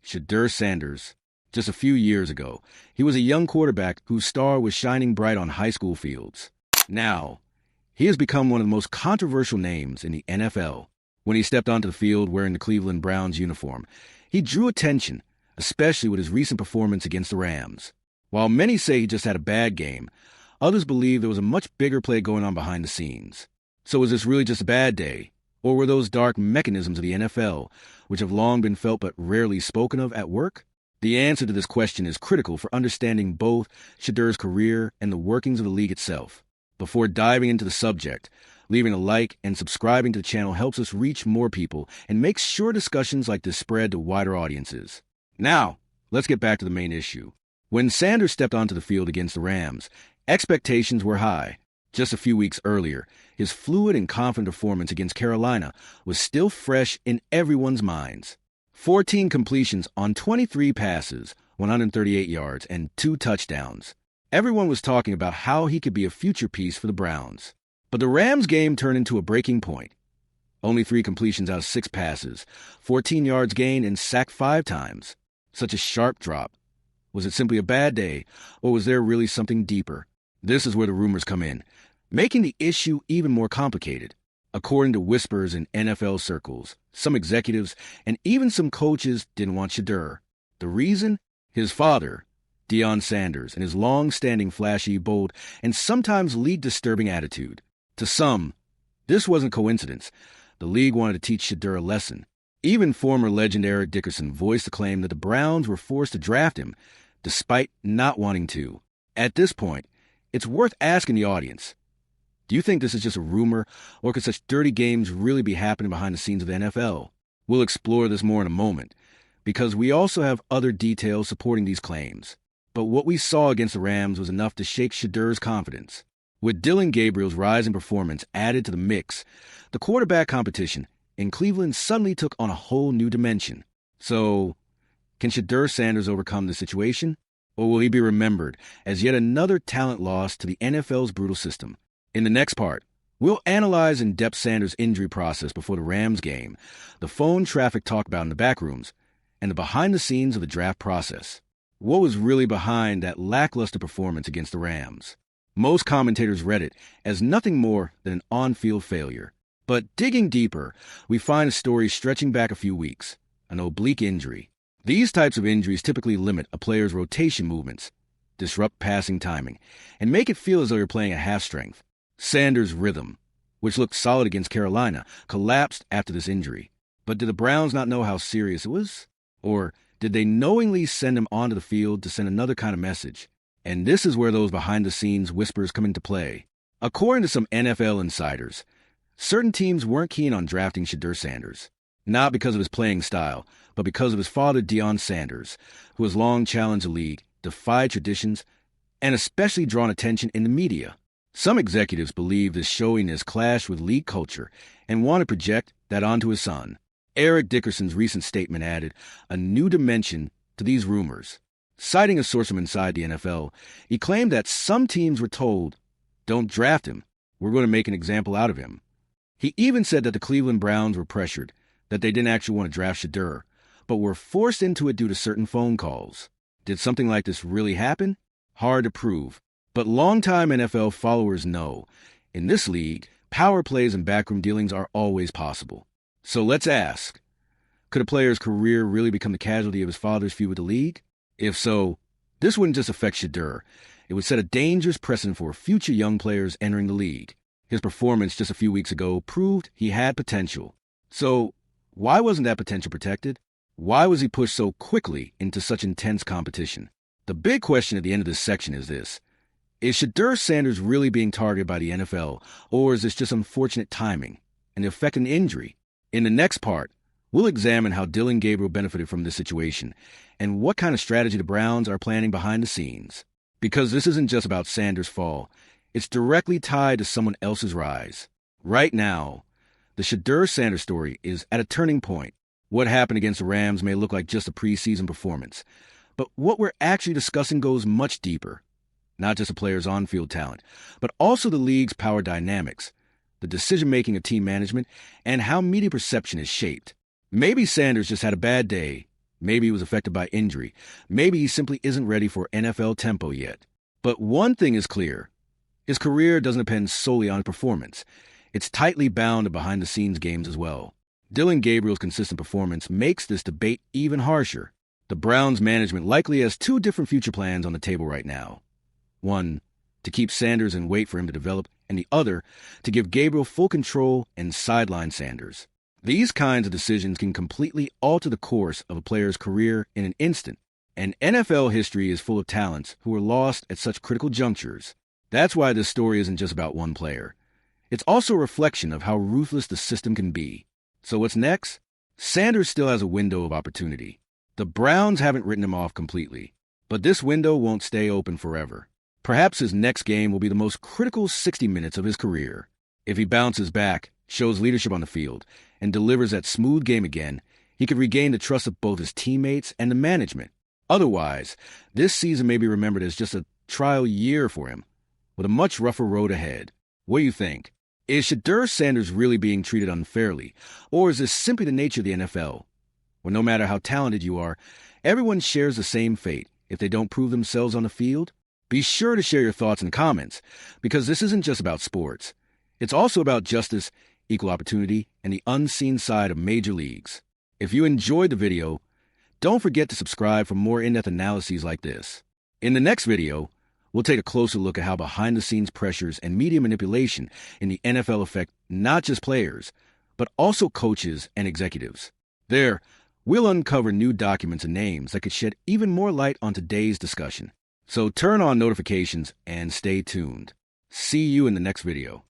Shedeur Sanders. Just a few years ago, he was a young quarterback whose star was shining bright on high school fields. Now, he has become one of the most controversial names in the NFL. When he stepped onto the field wearing the Cleveland Browns uniform, he drew attention, especially with his recent performance against the Rams. While many say he just had a bad game, others believe there was a much bigger play going on behind the scenes. So was this really just a bad day? Or were those dark mechanisms of the NFL, which have long been felt but rarely spoken of, at work? The answer to this question is critical for understanding both Shedeur's career and the workings of the league itself. Before diving into the subject, leaving a like and subscribing to the channel helps us reach more people and makes sure discussions like this spread to wider audiences. Now, let's get back to the main issue. When Sanders stepped onto the field against the Rams, expectations were high. Just a few weeks earlier, his fluid and confident performance against Carolina was still fresh in everyone's minds. 14 completions on 23 passes, 138 yards, and 2 touchdowns. Everyone was talking about how he could be a future piece for the Browns. But the Rams game turned into a breaking point. Only 3 completions out of 6 passes, 14 yards gained, and sacked 5 times. Such a sharp drop. Was it simply a bad day, or was there really something deeper? This is where the rumors come in, making the issue even more complicated. According to whispers in NFL circles, some executives and even some coaches didn't want Shedeur. The reason? His father, Deion Sanders, and his long-standing flashy, bold, and sometimes league-disturbing attitude. To some, this wasn't coincidence. The league wanted to teach Shedeur a lesson. Even former legend Eric Dickerson voiced the claim that the Browns were forced to draft him, despite not wanting to. At this point, it's worth asking the audience, do you think this is just a rumor, or could such dirty games really be happening behind the scenes of the NFL? We'll explore this more in a moment, because we also have other details supporting these claims. But what we saw against the Rams was enough to shake Shedeur's confidence. With Dillon Gabriel's rise in performance added to the mix, the quarterback competition in Cleveland suddenly took on a whole new dimension. So, can Shedeur Sanders overcome the situation? Or will he be remembered as yet another talent loss to the NFL's brutal system? In the next part, we'll analyze in depth Sanders' injury process before the Rams game, the phone traffic talked about in the backrooms, and the behind-the-scenes of the draft process. What was really behind that lackluster performance against the Rams? Most commentators read it as nothing more than an on-field failure. But digging deeper, we find a story stretching back a few weeks, an oblique injury. These types of injuries typically limit a player's rotation movements, disrupt passing timing, and make it feel as though you're playing at half-strength. Sanders' rhythm, which looked solid against Carolina, collapsed after this injury. But did the Browns not know how serious it was? Or did they knowingly send him onto the field to send another kind of message? And this is where those behind-the-scenes whispers come into play. According to some NFL insiders, certain teams weren't keen on drafting Shedeur Sanders. Not because of his playing style, but because of his father, Deion Sanders, who has long challenged the league, defied traditions, and especially drawn attention in the media. Some executives believe this showiness clashed with league culture and want to project that onto his son. Eric Dickerson's recent statement added a new dimension to these rumors. Citing a source from inside the NFL, he claimed that some teams were told, "Don't draft him. We're going to make an example out of him." He even said that the Cleveland Browns were pressured, that they didn't actually want to draft Shedeur, but were forced into it due to certain phone calls. Did something like this really happen? Hard to prove. But longtime NFL followers know, in this league, power plays and backroom dealings are always possible. So let's ask, could a player's career really become the casualty of his father's feud with the league? If so, this wouldn't just affect Shedeur. It would set a dangerous precedent for future young players entering the league. His performance just a few weeks ago proved he had potential. So, why wasn't that potential protected? Why was he pushed so quickly into such intense competition? The big question at the end of this section is this. Is Shedeur Sanders really being targeted by the NFL, or is this just unfortunate timing, an effect of an injury? In the next part, we'll examine how Dillon Gabriel benefited from this situation, and what kind of strategy the Browns are planning behind the scenes. Because this isn't just about Sanders' fall, it's directly tied to someone else's rise. Right now, the Shedeur Sanders story is at a turning point. What happened against the Rams may look like just a preseason performance, but what we're actually discussing goes much deeper. Not just a player's on-field talent, but also the league's power dynamics, the decision-making of team management, and how media perception is shaped. Maybe Sanders just had a bad day, Maybe he was affected by injury. Maybe he simply isn't ready for NFL tempo yet. But one thing is clear. His career doesn't depend solely on performance. It's tightly bound to behind-the-scenes games as well. Dillon Gabriel's consistent performance makes this debate even harsher. The Browns' management likely has two different future plans on the table right now. One, to keep Sanders and wait for him to develop, and the other, to give Gabriel full control and sideline Sanders. These kinds of decisions can completely alter the course of a player's career in an instant, and NFL history is full of talents who were lost at such critical junctures. That's why this story isn't just about one player. It's also a reflection of how ruthless the system can be. So what's next? Sanders still has a window of opportunity. The Browns haven't written him off completely, but this window won't stay open forever. Perhaps his next game will be the most critical 60 minutes of his career. If he bounces back, shows leadership on the field, and delivers that smooth game again, he could regain the trust of both his teammates and the management. Otherwise, this season may be remembered as just a trial year for him, with a much rougher road ahead. What do you think? Is Shedeur Sanders really being treated unfairly, or is this simply the nature of the NFL, where no matter how talented you are, everyone shares the same fate if they don't prove themselves on the field? Be sure to share your thoughts in the comments, because this isn't just about sports. It's also about justice, equal opportunity, and the unseen side of major leagues. If you enjoyed the video, don't forget to subscribe for more in-depth analyses like this. In the next video, we'll take a closer look at how behind-the-scenes pressures and media manipulation in the NFL affect not just players, but also coaches and executives. There, we'll uncover new documents and names that could shed even more light on today's discussion. So turn on notifications and stay tuned. See you in the next video.